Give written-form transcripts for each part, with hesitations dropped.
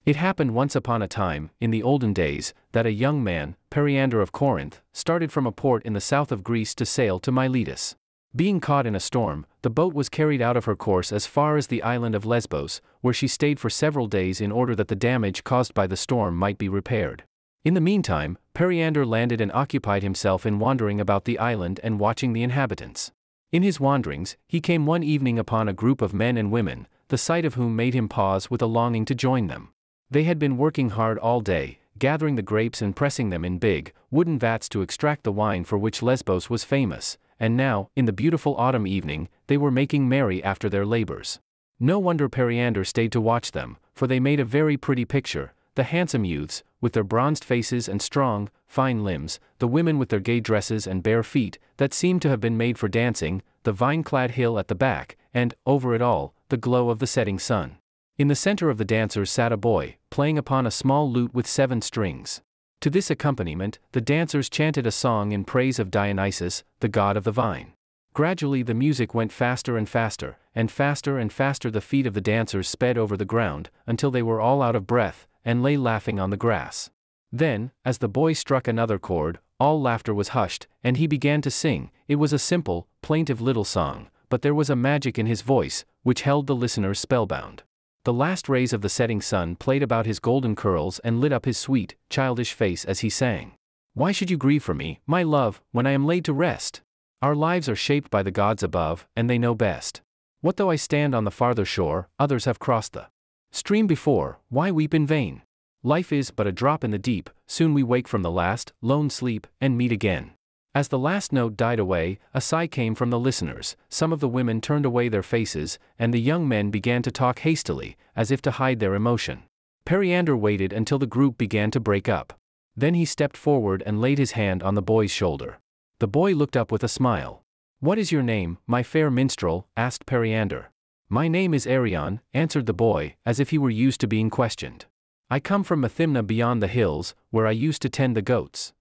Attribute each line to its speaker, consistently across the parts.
Speaker 1: It happened once upon a time, in the olden days, that a young man, Periander of Corinth, started from a port in the south of Greece to sail to Miletus. Being caught in a storm, the boat was carried out of her course as far as the island of Lesbos, where she stayed for several days in order that the damage caused by the storm might be repaired. In the meantime, Periander landed and occupied himself in wandering about the island and watching the inhabitants. In his wanderings, he came one evening upon a group of men and women, the sight of whom made him pause with a longing to join them. They had been working hard all day, gathering the grapes and pressing them in big, wooden vats to extract the wine for which Lesbos was famous, and now, in the beautiful autumn evening, they were making merry after their labors. No wonder Periander stayed to watch them, for they made a very pretty picture, the handsome youths, with their bronzed faces and strong, fine limbs, the women with their gay dresses and bare feet, that seemed to have been made for dancing, the vine-clad hill at the back, and, over it all, the glow of the setting sun. In the center of the dancers sat a boy, playing upon a small lute with 7 strings. To this accompaniment, the dancers chanted a song in praise of Dionysus, the god of the vine. Gradually the music went faster and faster, and faster the feet of the dancers sped over the ground, until they were all out of breath, and lay laughing on the grass. Then, as the boy struck another chord, all laughter was hushed, and he began to sing. It was a simple, plaintive little song, but there was a magic in his voice, which held the listeners spellbound. The last rays of the setting sun played about his golden curls and lit up his sweet, childish face as he sang. "Why should you grieve for me, my love, when I am laid to rest? Our lives are shaped by the gods above, and they know best. What though I stand on the farther shore, others have crossed the stream before, why weep in vain? Life is but a drop in the deep, soon we wake from the last, lone sleep, and meet again." As the last note died away, a sigh came from the listeners, some of the women turned away their faces, and the young men began to talk hastily, as if to hide their emotion. Periander waited until the group began to break up. Then he stepped forward and laid his hand on the boy's shoulder. The boy looked up with a smile. "What is your name, my fair minstrel?" asked Periander. "My name is Arion," answered the boy, as if he were used to being questioned. "I come from Methymna beyond the hills, where I used to tend the goats."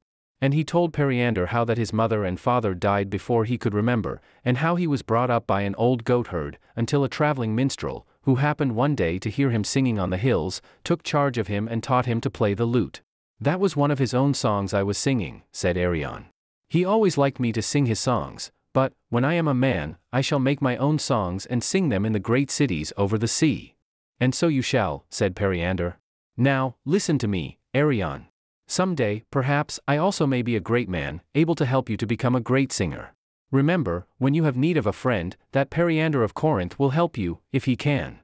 Speaker 1: And he told Periander how that his mother and father died before he could remember, and how he was brought up by an old goatherd, until a traveling minstrel, who happened one day to hear him singing on the hills, took charge of him and taught him to play the lute. "That was one of his own songs I was singing," said Arion. "He always liked me to sing his songs, but, when I am a man, I shall make my own songs and sing them in the great cities over the sea." "And so you shall," said Periander. "Now, listen to me, Arion. Some day, perhaps, I also may be a great man, able to help you to become a great singer. Remember, when you have need of a friend, that Periander of Corinth will help you, if he can."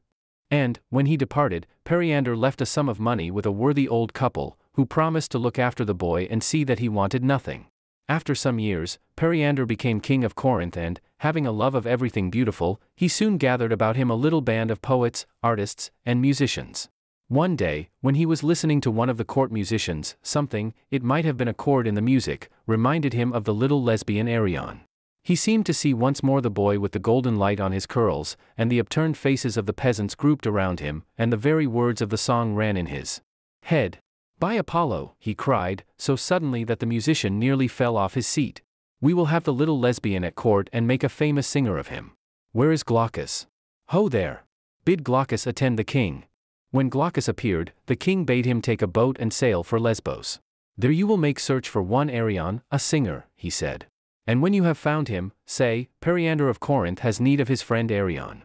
Speaker 1: And, when he departed, Periander left a sum of money with a worthy old couple, who promised to look after the boy and see that he wanted nothing. After some years, Periander became king of Corinth and, having a love of everything beautiful, he soon gathered about him a little band of poets, artists, and musicians. One day, when he was listening to one of the court musicians, something, it might have been a chord in the music, reminded him of the little lesbian Arion. He seemed to see once more the boy with the golden light on his curls, and the upturned faces of the peasants grouped around him, and the very words of the song ran in his head. "By Apollo," he cried, so suddenly that the musician nearly fell off his seat. "We will have the little lesbian at court and make a famous singer of him. Where is Glaucus? Ho there! Bid Glaucus attend the king." When Glaucus appeared, the king bade him take a boat and sail for Lesbos. "There you will make search for one Arion, a singer," he said. "And when you have found him, say, Periander of Corinth has need of his friend Arion.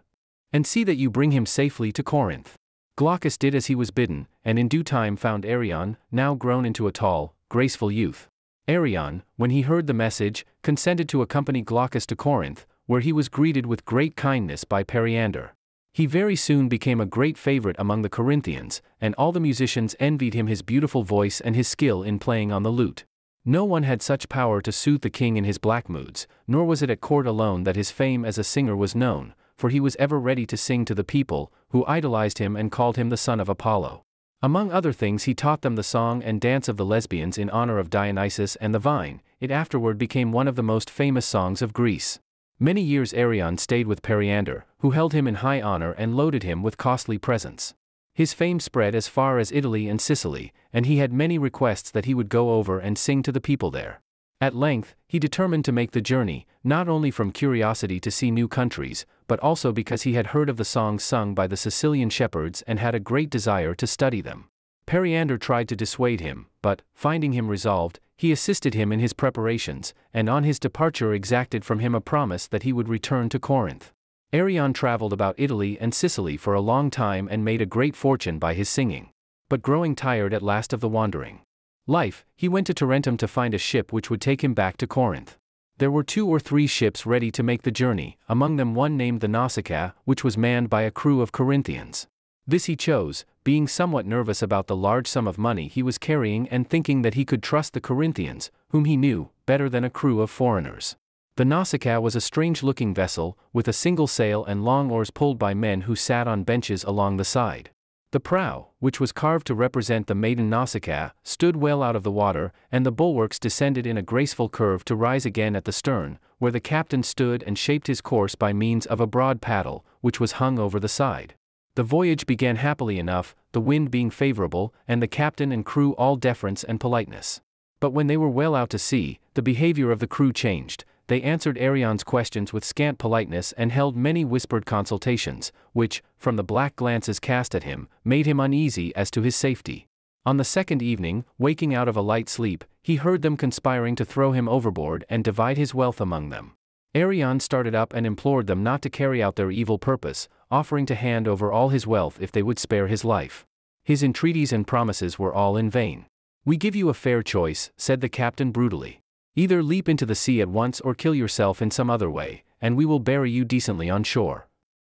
Speaker 1: And see that you bring him safely to Corinth." Glaucus did as he was bidden, and in due time found Arion, now grown into a tall, graceful youth. Arion, when he heard the message, consented to accompany Glaucus to Corinth, where he was greeted with great kindness by Periander. He very soon became a great favorite among the Corinthians, and all the musicians envied him his beautiful voice and his skill in playing on the lute. No one had such power to soothe the king in his black moods, nor was it at court alone that his fame as a singer was known, for he was ever ready to sing to the people, who idolized him and called him the son of Apollo. Among other things he taught them the song and dance of the lesbians in honor of Dionysus and the vine. It afterward became one of the most famous songs of Greece. Many years Arion stayed with Periander, who held him in high honor and loaded him with costly presents. His fame spread as far as Italy and Sicily, and he had many requests that he would go over and sing to the people there. At length, he determined to make the journey, not only from curiosity to see new countries, but but also because he had heard of the songs sung by the Sicilian shepherds and had a great desire to study them. Periander tried to dissuade him, but, finding him resolved, he assisted him in his preparations, and on his departure exacted from him a promise that he would return to Corinth. Arion traveled about Italy and Sicily for a long time and made a great fortune by his singing. But growing tired at last of the wandering life, he went to Tarentum to find a ship which would take him back to Corinth. There were 2 or 3 ships ready to make the journey, among them one named the Nausicaa, which was manned by a crew of Corinthians. This he chose, being somewhat nervous about the large sum of money he was carrying and thinking that he could trust the Corinthians, whom he knew, better than a crew of foreigners. The Nausicaa was a strange-looking vessel, with a single sail and long oars pulled by men who sat on benches along the side. The prow, which was carved to represent the maiden Nausicaa, stood well out of the water, and the bulwarks descended in a graceful curve to rise again at the stern, where the captain stood and shaped his course by means of a broad paddle, which was hung over the side. The voyage began happily enough, the wind being favorable, and the captain and crew all deference and politeness. But when they were well out to sea, the behavior of the crew changed. They answered Arion's questions with scant politeness and held many whispered consultations, which, from the black glances cast at him, made him uneasy as to his safety. On the second evening, waking out of a light sleep, he heard them conspiring to throw him overboard and divide his wealth among them. Arion started up and implored them not to carry out their evil purpose, offering to hand over all his wealth if they would spare his life. His entreaties and promises were all in vain. "We give you a fair choice," said the captain brutally. "Either leap into the sea at once or kill yourself in some other way, and we will bury you decently on shore."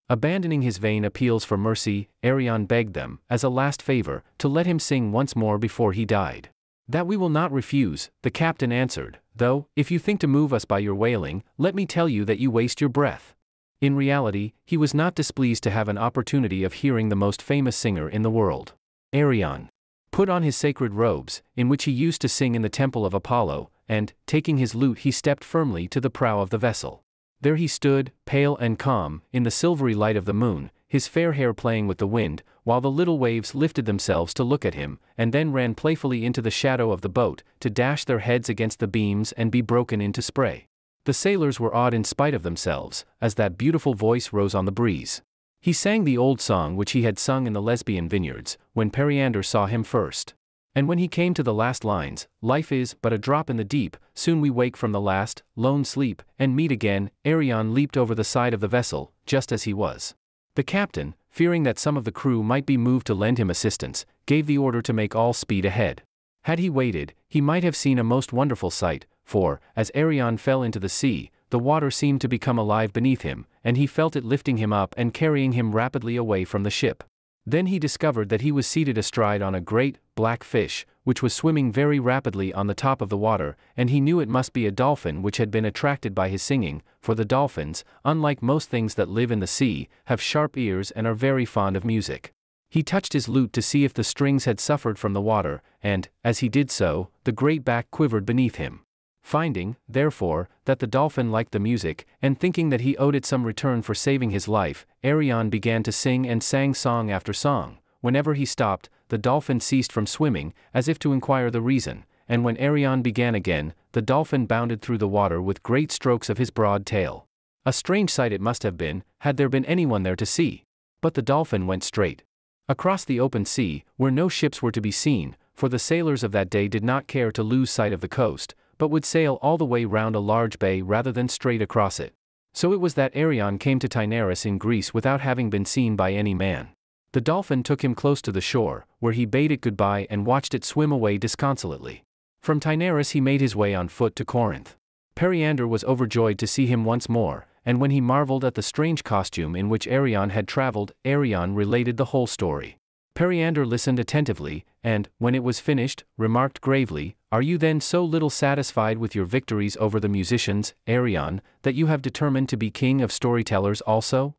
Speaker 1: Abandoning his vain appeals for mercy, Arion begged them, as a last favor, to let him sing once more before he died. "That we will not refuse," the captain answered, "though, if you think to move us by your wailing, let me tell you that you waste your breath." In reality, he was not displeased to have an opportunity of hearing the most famous singer in the world. Arion put on his sacred robes, in which he used to sing in the temple of Apollo, and, taking his lute, he stepped firmly to the prow of the vessel. There he stood, pale and calm, in the silvery light of the moon, his fair hair playing with the wind, while the little waves lifted themselves to look at him, and then ran playfully into the shadow of the boat, to dash their heads against the beams and be broken into spray. The sailors were awed in spite of themselves, as that beautiful voice rose on the breeze. He sang the old song which he had sung in the Lesbian vineyards, when Periander saw him first. And when he came to the last lines, "Life is but a drop in the deep, soon we wake from the last, lone sleep, and meet again," Arion leaped over the side of the vessel, just as he was. The captain, fearing that some of the crew might be moved to lend him assistance, gave the order to make all speed ahead. Had he waited, he might have seen a most wonderful sight, for, as Arion fell into the sea, the water seemed to become alive beneath him, and he felt it lifting him up and carrying him rapidly away from the ship. Then he discovered that he was seated astride on a great, black fish, which was swimming very rapidly on the top of the water, and he knew it must be a dolphin which had been attracted by his singing, for the dolphins, unlike most things that live in the sea, have sharp ears and are very fond of music. He touched his lute to see if the strings had suffered from the water, and, as he did so, the great back quivered beneath him. Finding, therefore, that the dolphin liked the music, and thinking that he owed it some return for saving his life, Arion began to sing and sang song after song. Whenever he stopped, the dolphin ceased from swimming, as if to inquire the reason, and when Arion began again, the dolphin bounded through the water with great strokes of his broad tail. A strange sight it must have been, had there been anyone there to see. But the dolphin went straight across the open sea, where no ships were to be seen, for the sailors of that day did not care to lose sight of the coast, but would sail all the way round a large bay rather than straight across it. So it was that Arion came to Taenarus in Greece without having been seen by any man. The dolphin took him close to the shore, where he bade it goodbye and watched it swim away disconsolately. From Taenarus he made his way on foot to Corinth. Periander was overjoyed to see him once more, and when he marveled at the strange costume in which Arion had traveled, Arion related the whole story. Periander listened attentively, and, when it was finished, remarked gravely, "Are you then so little satisfied with your victories over the musicians, Arion, that you have determined to be king of storytellers also?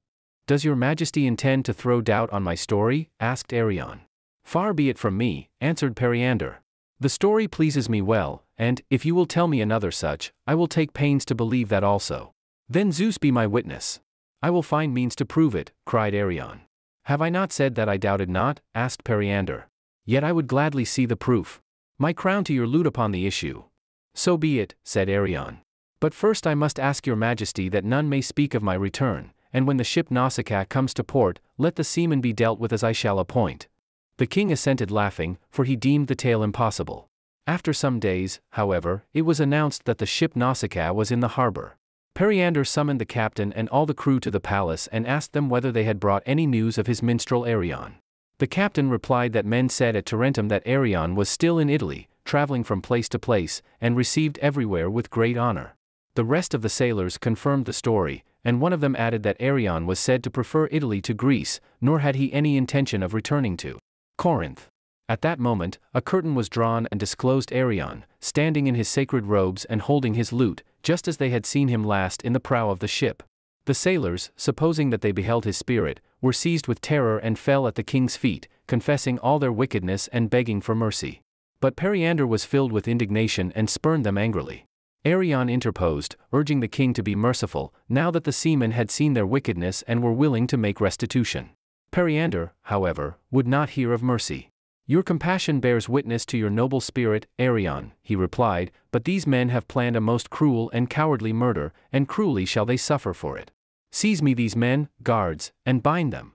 Speaker 1: Does your majesty intend to throw doubt on my story?" asked Arion. "Far be it from me," answered Periander. "The story pleases me well, and, if you will tell me another such, I will take pains to believe that also." "Then Zeus be my witness. I will find means to prove it," cried Arion. "Have I not said that I doubted not?" asked Periander. "Yet I would gladly see the proof. My crown to your lute upon the issue." "So be it," said Arion. "But first I must ask your majesty that none may speak of my return, and when the ship Nausicaa comes to port, let the seamen be dealt with as I shall appoint." The king assented laughing, for he deemed the tale impossible. After some days, however, it was announced that the ship Nausicaa was in the harbor. Periander summoned the captain and all the crew to the palace and asked them whether they had brought any news of his minstrel Arion. The captain replied that men said at Tarentum that Arion was still in Italy, traveling from place to place, and received everywhere with great honor. The rest of the sailors confirmed the story, and one of them added that Arion was said to prefer Italy to Greece, nor had he any intention of returning to Corinth. At that moment, a curtain was drawn and disclosed Arion, standing in his sacred robes and holding his lute, just as they had seen him last in the prow of the ship. The sailors, supposing that they beheld his spirit, were seized with terror and fell at the king's feet, confessing all their wickedness and begging for mercy. But Periander was filled with indignation and spurned them angrily. Arion interposed, urging the king to be merciful, now that the seamen had seen their wickedness and were willing to make restitution. Periander, however, would not hear of mercy. "Your compassion bears witness to your noble spirit, Arion," he replied, "but these men have planned a most cruel and cowardly murder, and cruelly shall they suffer for it. Seize me these men, guards, and bind them."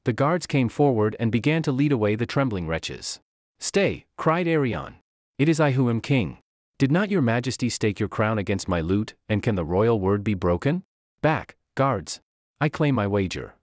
Speaker 1: The guards came forward and began to lead away the trembling wretches. "Stay," cried Arion. "It is I who am king. Did not your majesty stake your crown against my lute, and can the royal word be broken? Back, guards. I claim my wager."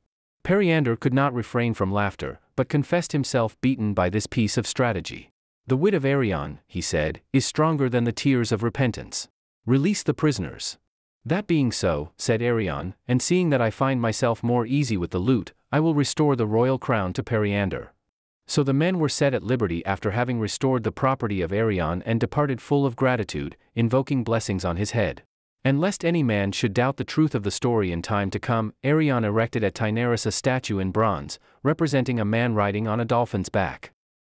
Speaker 1: Periander could not refrain from laughter, but confessed himself beaten by this piece of strategy. "The wit of Arion," he said, "is stronger than the tears of repentance. Release the prisoners." "That being so," said Arion, "and seeing that I find myself more easy with the lute, I will restore the royal crown to Periander." So the men were set at liberty after having restored the property of Arion and departed full of gratitude, invoking blessings on his head. And lest any man should doubt the truth of the story in time to come, Arion erected at Taenarus a statue in bronze, representing a man riding on a dolphin's back.